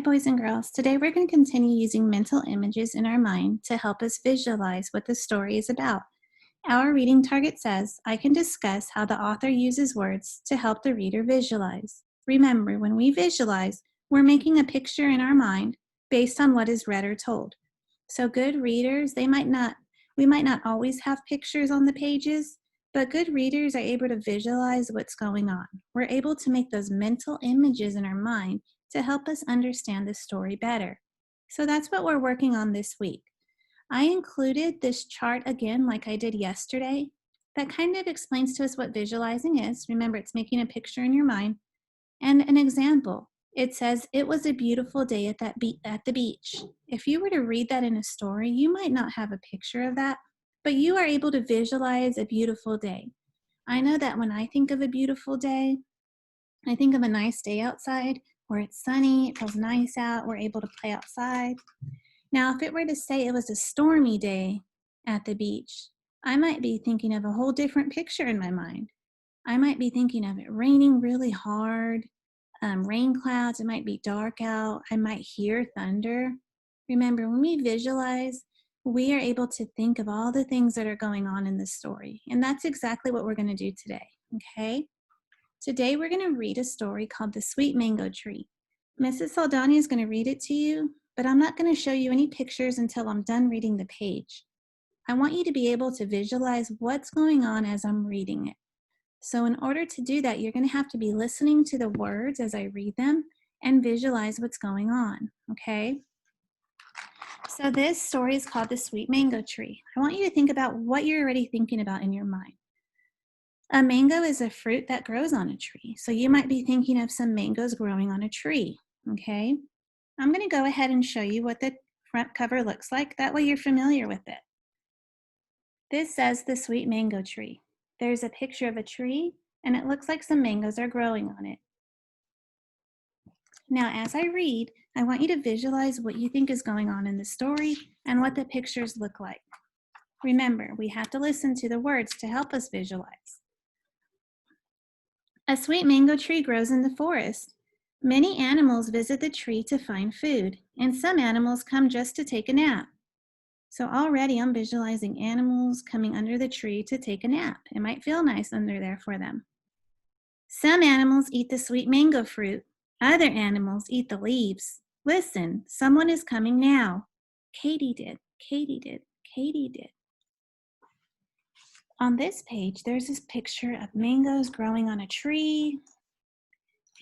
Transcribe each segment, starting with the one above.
Hi, boys and girls. Today we're going to continue using mental images in our mind to help us visualize what the story is about. Our reading target says, I can discuss how the author uses words to help the reader visualize. Remember, when we visualize, we're making a picture in our mind based on what is read or told. So good readers, we might not always have pictures on the pages, but good readers are able to visualize what's going on. We're able to make those mental images in our mind to help us understand the story better. So that's what we're working on this week. I included this chart again, like I did yesterday, that kind of explains to us what visualizing is. Remember, it's making a picture in your mind. And an example, it says, it was a beautiful day at the beach. If you were to read that in a story, you might not have a picture of that, but you are able to visualize a beautiful day. I know that when I think of a beautiful day, I think of a nice day outside where it's sunny, it feels nice out, we're able to play outside. Now, if it were to say it was a stormy day at the beach, I might be thinking of a whole different picture in my mind. I might be thinking of it raining really hard, rain clouds, it might be dark out, I might hear thunder. Remember, when we visualize, we are able to think of all the things that are going on in the story. And that's exactly what we're going to do today, okay? Today we're going to read a story called The Sweet Mango Tree. Mrs. Saldana is going to read it to you, but I'm not going to show you any pictures until I'm done reading the page. I want you to be able to visualize what's going on as I'm reading it. So in order to do that, you're going to have to be listening to the words as I read them and visualize what's going on, okay? So this story is called The Sweet Mango Tree. I want you to think about what you're already thinking about in your mind. A mango is a fruit that grows on a tree. So you might be thinking of some mangoes growing on a tree, okay? I'm going to go ahead and show you what the front cover looks like. That way you're familiar with it. This says The Sweet Mango Tree. There's a picture of a tree, and it looks like some mangoes are growing on it. Now, as I read, I want you to visualize what you think is going on in the story and what the pictures look like. Remember, we have to listen to the words to help us visualize. A sweet mango tree grows in the forest. Many animals visit the tree to find food, and some animals come just to take a nap. So already I'm visualizing animals coming under the tree to take a nap. It might feel nice under there for them. Some animals eat the sweet mango fruit. Other animals eat the leaves. Listen, someone is coming now. Katie did, Katie did, Katie did. On this page, there's this picture of mangoes growing on a tree,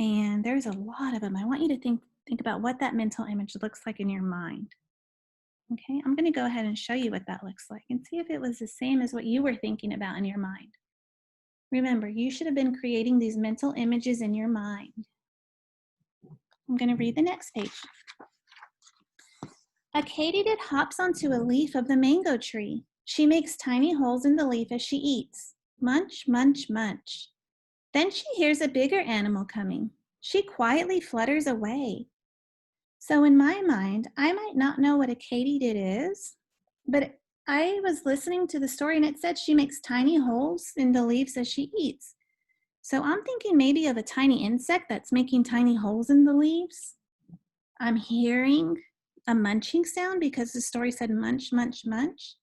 and there's a lot of them. I want you to think about what that mental image looks like in your mind. Okay, I'm going to go ahead and show you what that looks like and see if it was the same as what you were thinking about in your mind. Remember, you should have been creating these mental images in your mind. I'm going to read the next page. A katydid hops onto a leaf of the mango tree. She makes tiny holes in the leaf as she eats. Munch, munch, munch. Then she hears a bigger animal coming. She quietly flutters away. So in my mind, I might not know what a katydid is, but I was listening to the story and it said she makes tiny holes in the leaves as she eats. So I'm thinking maybe of a tiny insect that's making tiny holes in the leaves. I'm hearing a munching sound because the story said munch, munch, munch.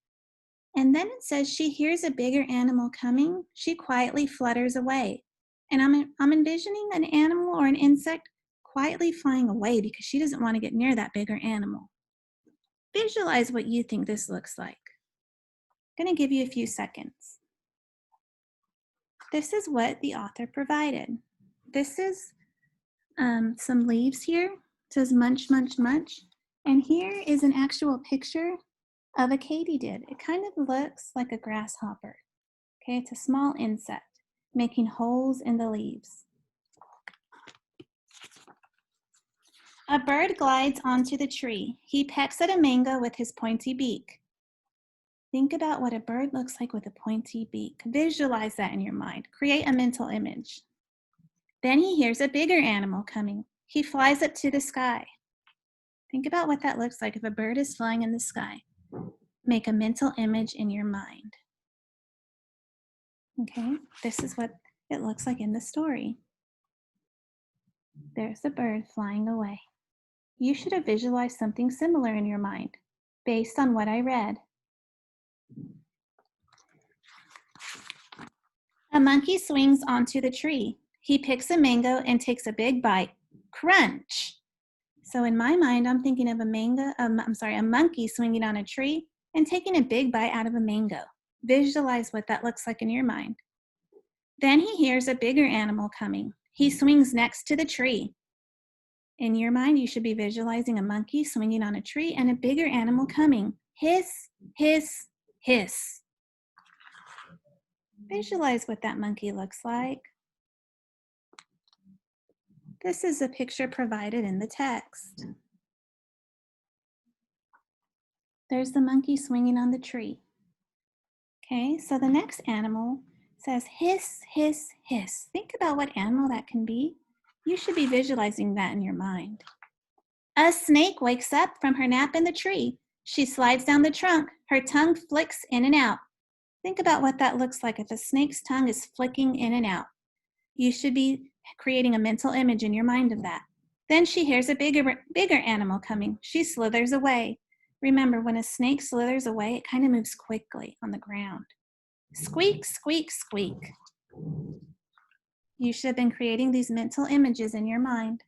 And then it says she hears a bigger animal coming. She quietly flutters away. And I'm envisioning an animal or an insect quietly flying away because she doesn't want to get near that bigger animal. Visualize what you think this looks like. I'm going to give you a few seconds. This is what the author provided. This is some leaves here. It says munch, munch, munch. And here is an actual picture of a katydid. It kind of looks like a grasshopper. Okay, it's a small insect making holes in the leaves. A bird glides onto the tree. He pecks at a mango with his pointy beak. Think about what a bird looks like with a pointy beak. Visualize that in your mind. Create a mental image. Then he hears a bigger animal coming. He flies up to the sky. Think about what that looks like if a bird is flying in the sky. Make a mental image in your mind. Okay, this is what it looks like in the story. There's the bird flying away. You should have visualized something similar in your mind based on what I read. A monkey swings onto the tree. He picks a mango and takes a big bite. Crunch! So in my mind, I'm thinking of a monkey swinging on a tree and taking a big bite out of a mango. Visualize what that looks like in your mind. Then he hears a bigger animal coming. He swings next to the tree. In your mind, you should be visualizing a monkey swinging on a tree and a bigger animal coming. Hiss, hiss, hiss. Visualize what that monkey looks like. This is a picture provided in the text. There's the monkey swinging on the tree. Okay, so the next animal says hiss, hiss, hiss. Think about what animal that can be. You should be visualizing that in your mind. A snake wakes up from her nap in the tree. She slides down the trunk. Her tongue flicks in and out. Think about what that looks like if a snake's tongue is flicking in and out. You should be creating a mental image in your mind of that. Then she hears a bigger animal coming. She slithers away. Remember, when a snake slithers away, it kind of moves quickly on the ground. Squeak, squeak, squeak. You should have been creating these mental images in your mind.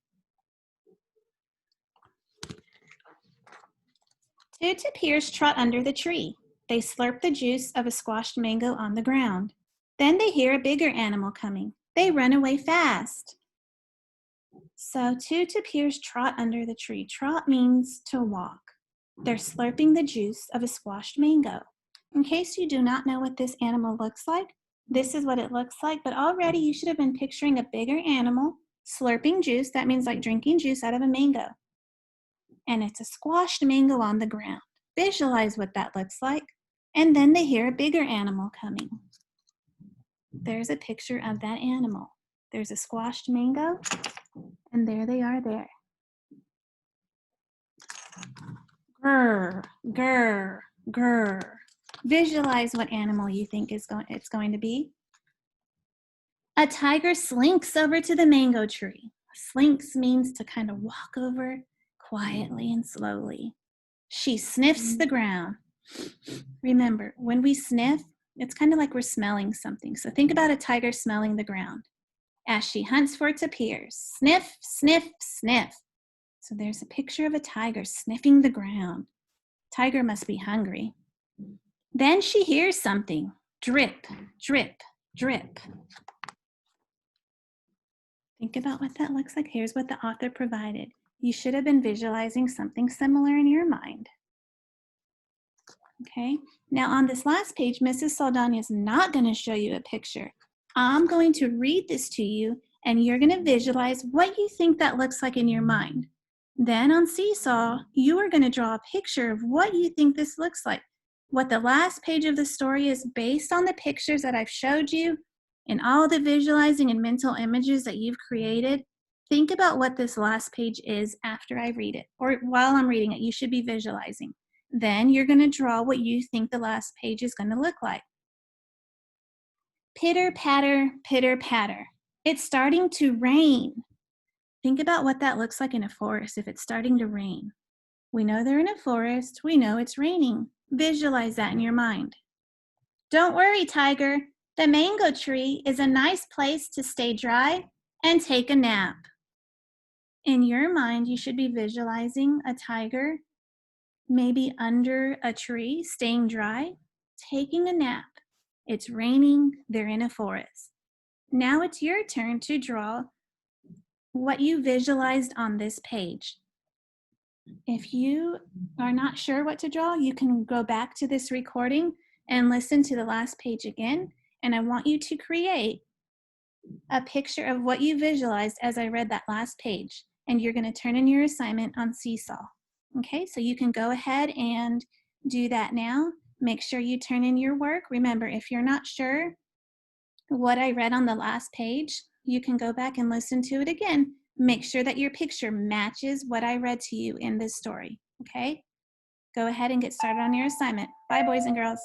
Two tapirs trot under the tree. They slurp the juice of a squashed mango on the ground. Then they hear a bigger animal coming. They run away fast. So two tapirs trot under the tree. Trot means to walk. They're slurping the juice of a squashed mango. In case you do not know what this animal looks like, this is what it looks like, but already you should have been picturing a bigger animal slurping juice. That means like drinking juice out of a mango. And it's a squashed mango on the ground. Visualize what that looks like. And then they hear a bigger animal coming. There's a picture of that animal. There's a squashed mango, and there they are there. Grr, grr, grr. Visualize what animal you think it's going to be. A tiger slinks over to the mango tree. Slinks means to kind of walk over quietly and slowly. She sniffs the ground. Remember, when we sniff, it's kind of like we're smelling something. So think about a tiger smelling the ground. As she hunts for tapirs. Sniff, sniff, sniff. So there's a picture of a tiger sniffing the ground. Tiger must be hungry. Then she hears something. Drip, drip, drip. Think about what that looks like. Here's what the author provided. You should have been visualizing something similar in your mind. Okay, now on this last page, Mrs. Saldana is not going to show you a picture. I'm going to read this to you, and you're going to visualize what you think that looks like in your mind. Then on Seesaw, you are going to draw a picture of what you think this looks like. What the last page of the story is based on the pictures that I've showed you and all the visualizing and mental images that you've created. Think about what this last page is after I read it, or while I'm reading it. You should be visualizing. Then you're going to draw what you think the last page is going to look like. Pitter, patter, pitter, patter. It's starting to rain. Think about what that looks like in a forest if it's starting to rain. We know they're in a forest. We know it's raining. Visualize that in your mind. Don't worry, Tiger. The mango tree is a nice place to stay dry and take a nap. In your mind, you should be visualizing a tiger maybe under a tree, staying dry, taking a nap. It's raining, they're in a forest. Now it's your turn to draw what you visualized on this page. If you are not sure what to draw, you can go back to this recording and listen to the last page again. And I want you to create a picture of what you visualized as I read that last page. And you're going to turn in your assignment on Seesaw. Okay, so you can go ahead and do that now. Make sure you turn in your work. Remember, if you're not sure what I read on the last page, you can go back and listen to it again. Make sure that your picture matches what I read to you in this story, okay? Go ahead and get started on your assignment. Bye, boys and girls.